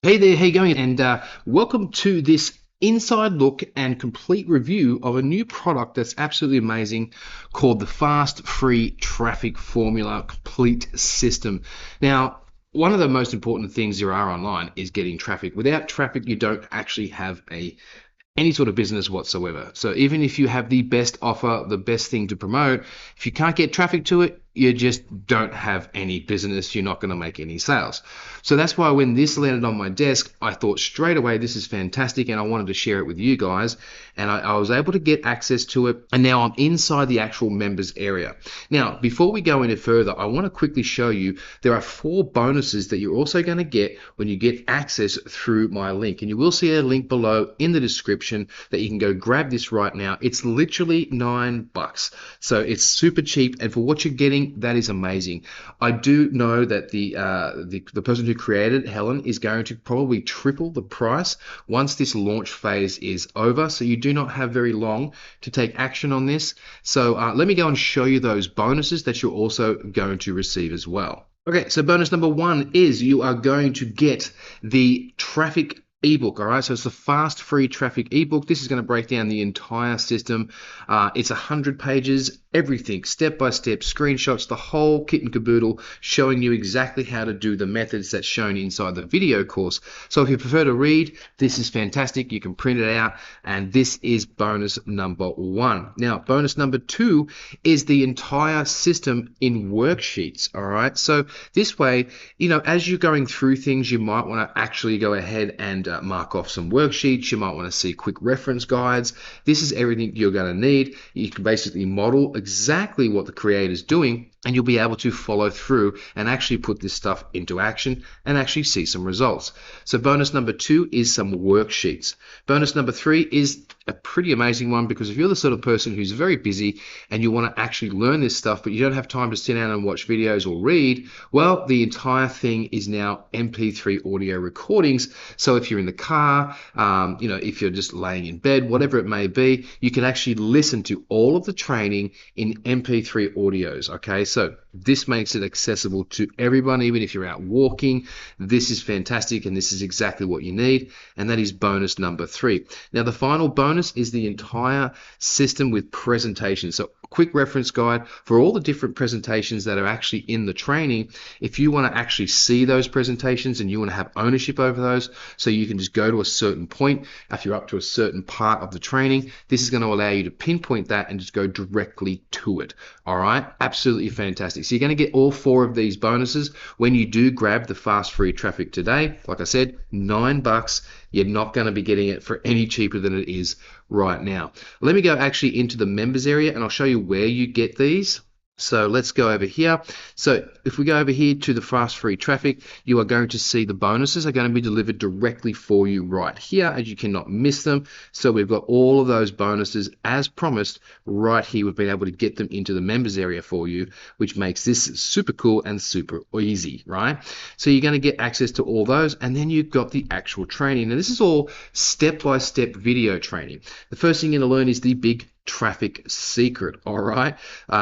Hey there, how you going? And welcome to this inside look and complete review of a new product that's absolutely amazing called the Fast Free Traffic Formula Complete System. Now, one of the most important things there are online is getting traffic. Without traffic, you don't actually have any sort of business whatsoever. So even if you have the best offer, the best thing to promote, if you can't get traffic to it, you just don't have any business. You're not going to make any sales. So that's why when this landed on my desk, I thought straight away, this is fantastic. And I wanted to share it with you guys. And I was able to get access to it. And now I'm inside the actual members area. Now, before we go any further, I want to quickly show you there are 4 bonuses that you're also going to get when you get access through my link. And you will see a link below in the description that you can go grab this right now. It's literally $9. So it's super cheap. And for what you're getting, that is amazing. I do know that the person who created it, Helen, is going to probably triple the price once this launch phase is over. So you do not have very long to take action on this. So let me go and show you those bonuses that you're also going to receive as well. Okay, so bonus number 1 is you are going to get the traffic ebook. All right, so it's the fast free traffic ebook. This is going to break down the entire system. It's 100 pages, everything step by step, screenshots, the whole kit and caboodle, showing you exactly how to do the methods that's shown inside the video course. So if you prefer to read, this is fantastic. You can print it out, and this is bonus number 1. Now, bonus number 2 is the entire system in worksheets. All right, so this way, as you're going through things, you might want to actually go ahead and mark off some worksheets. You might want to see quick reference guides. This is everything you're going to need. You can basically model exactly what the creator is doing, and you'll be able to follow through and actually put this stuff into action and actually see some results. So bonus number 2 is some worksheets. Bonus number 3 is a pretty amazing one, because if you're the sort of person who's very busy and you want to actually learn this stuff, but you don't have time to sit down and watch videos or read, well, the entire thing is now MP3 audio recordings. So if you're in the car, if you're just laying in bed, whatever it may be, you can actually listen to all of the training in MP3 audios. Okay, so this makes it accessible to everyone, even if you're out walking. This is fantastic, and this is exactly what you need, and that is bonus number 3. Now, the final bonus is the entire system with presentations. So quick reference guide for all the different presentations that are actually in the training. If you want to actually see those presentations and you want to have ownership over those, so you can just go to a certain point if you're up to a certain part of the training, this is going to allow you to pinpoint that and just go directly to it. All right, absolutely fantastic. So you're going to get all 4 of these bonuses when you do grab the fast free traffic today. Like I said, $9. You're not going to be getting it for any cheaper than it is right now. Let me go actually into the members area, and I'll show you where you get these. So let's go over here. So if we go over here to the fast free traffic, you are going to see the bonuses are going to be delivered directly for you right here, as you cannot miss them. So we've got all of those bonuses as promised right here. We've been able to get them into the members area for you, which makes this super cool and super easy, right? So you're going to get access to all those, and then you've got the actual training. Now this is all step-by-step video training. The first thing you're going to learn is the big traffic secret. All right,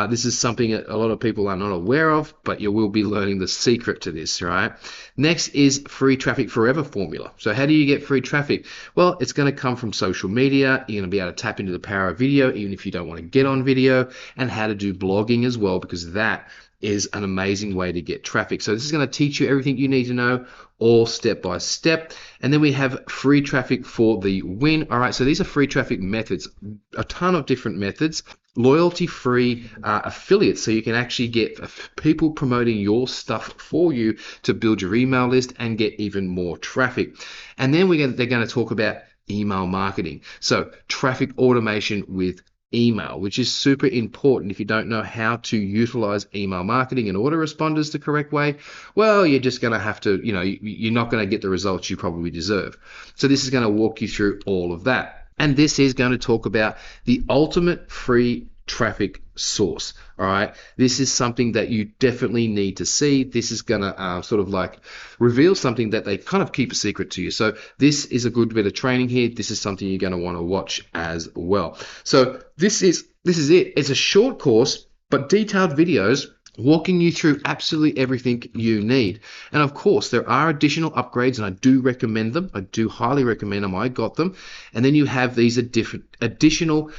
this is something that a lot of people are not aware of, but you will be learning the secret to this. Right, next is free traffic forever formula. So how do you get free traffic? Well, it's going to come from social media. You're going to be able to tap into the power of video, even if you don't want to get on video, and how to do blogging as well, because that is an amazing way to get traffic. So this is going to teach you everything you need to know, all step by step. And then we have free traffic for the win. All right, so these are free traffic methods, a ton of different methods. Loyalty free affiliates, so you can actually get people promoting your stuff for you to build your email list and get even more traffic. And then they're going to talk about email marketing, so traffic automation with email, which is super important. If you don't know how to utilize email marketing and autoresponders the correct way, well, you're just going to have to, you're not going to get the results you probably deserve. So this is going to walk you through all of that. And this is going to talk about the ultimate free traffic source. All right, this is something that you definitely need to see. This is going to sort of like reveal something that they kind of keep a secret to you. So this is a good bit of training here. This is something you're going to want to watch as well. So this is it. It's a short course, but detailed videos walking you through absolutely everything you need. And of course, there are additional upgrades, and I do recommend them. I do highly recommend them. I got them. And then you have these additional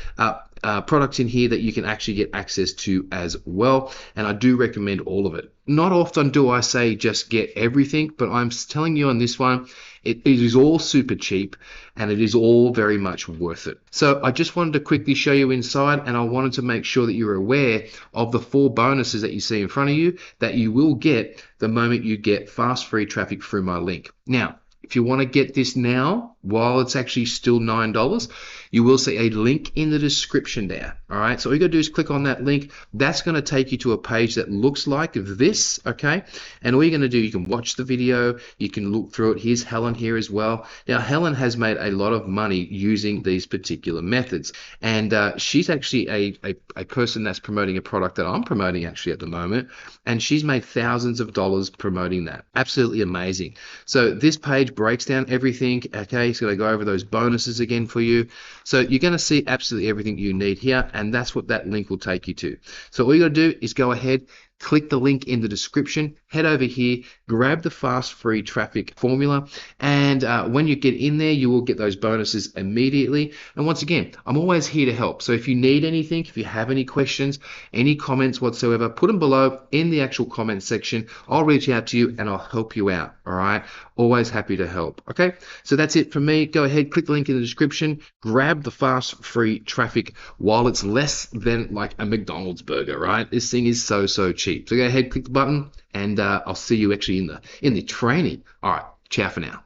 products in here that you can actually get access to as well. And I do recommend all of it. Not often do I say just get everything, but I'm telling you on this one, it is all super cheap and it is all very much worth it. So I just wanted to quickly show you inside, and I wanted to make sure that you're aware of the 4 bonuses that you see in front of you that you will get the moment you get fast free traffic through my link. Now, if you want to get this now, while it's actually still $9, you will see a link in the description there. All right, so all you gotta do is click on that link. That's going to take you to a page that looks like this, okay? And all you're going to do, you can watch the video, you can look through it. Here's Helen here as well. Now, Helen has made a lot of money using these particular methods, and she's actually a person that's promoting a product that I'm promoting actually at the moment, and she's made thousands of dollars promoting that. Absolutely amazing. So this page breaks down everything, okay? It's going to go over those bonuses again for you. So you're going to see absolutely everything you need here, and that's what that link will take you to. So all you got to do is go ahead, click the link in the description, head over here, grab the fast free traffic formula, and when you get in there, you will get those bonuses immediately. And once again, I'm always here to help. So if you need anything, if you have any questions, any comments whatsoever, put them below in the actual comment section. I'll reach out to you and I'll help you out. All right, always happy to help. Okay, so that's it from me. Go ahead, click the link in the description, grab the fast free traffic while it's less than like a McDonald's burger. Right, this thing is so cheap. So go ahead, click the button, and I'll see you actually in the training. All right, ciao for now.